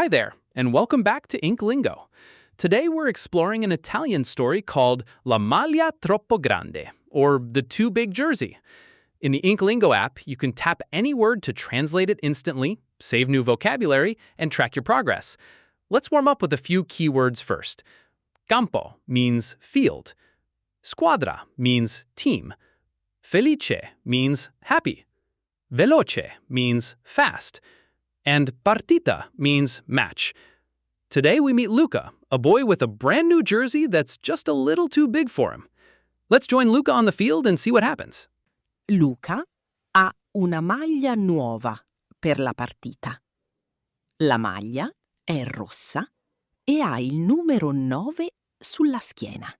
Hi there, and welcome back to InkLingo. Today we're exploring an Italian story called La Maglia Troppo Grande, or The Too Big Jersey. In the InkLingo app, you can tap any word to translate it instantly, save new vocabulary, and track your progress. Let's warm up with a few keywords first. Campo means field. Squadra means team. Felice means happy. Veloce means fast. And partita means match. Today we meet Luca, a boy with a brand new jersey that's just a little too big for him. Let's join Luca on the field and see what happens. Luca ha una maglia nuova per la partita. La maglia è rossa e ha il numero 9 sulla schiena.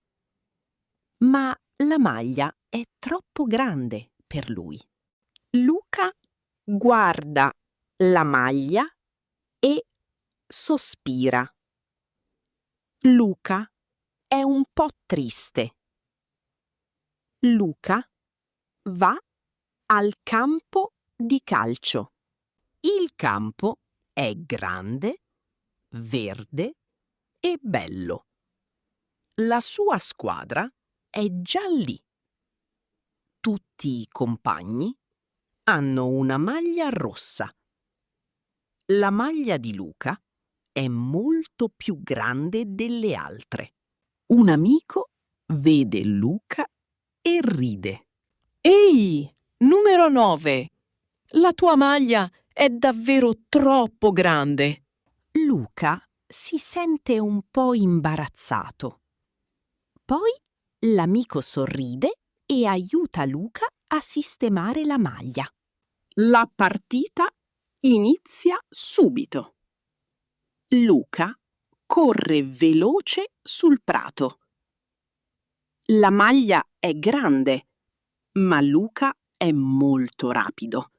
Ma la maglia è troppo grande per lui. Luca guarda la maglia e sospira. Luca è un po' triste. Luca va al campo di calcio. Il campo è grande, verde e bello. La sua squadra è già lì. Tutti i compagni hanno una maglia rossa. La maglia di Luca è molto più grande delle altre. Un amico vede Luca e ride. Ehi, numero 9! La tua maglia è davvero troppo grande. Luca si sente un po' imbarazzato. Poi l'amico sorride e aiuta Luca a sistemare la maglia. La partita inizia subito. Luca corre veloce sul prato. La maglia è grande, ma Luca è molto rapido.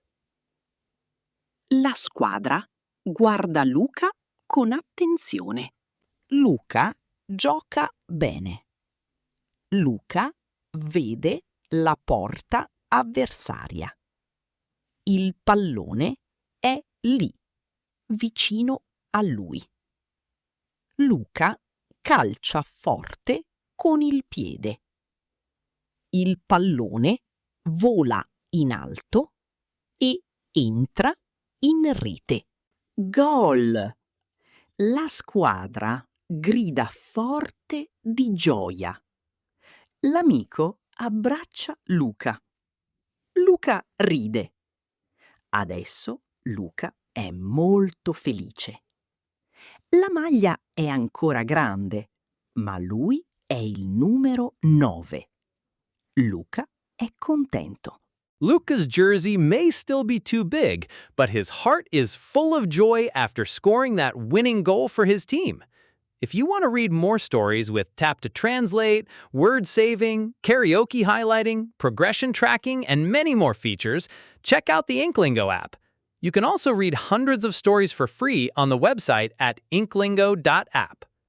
La squadra guarda Luca con attenzione. Luca gioca bene. Luca vede la porta avversaria. Il pallone è lì, vicino a lui. Luca calcia forte con il piede. Il pallone vola in alto e entra in rete. Gol! La squadra grida forte di gioia. L'amico abbraccia Luca. Luca ride. Adesso Luca è molto felice. La maglia è ancora grande, ma lui è il numero 9. Luca è contento. Luca's jersey may still be too big, but his heart is full of joy after scoring that winning goal for his team. If you want to read more stories with tap to translate, word saving, karaoke highlighting, progression tracking, and many more features, check out the InkLingo app. You can also read hundreds of stories for free on the website at inklingo.app.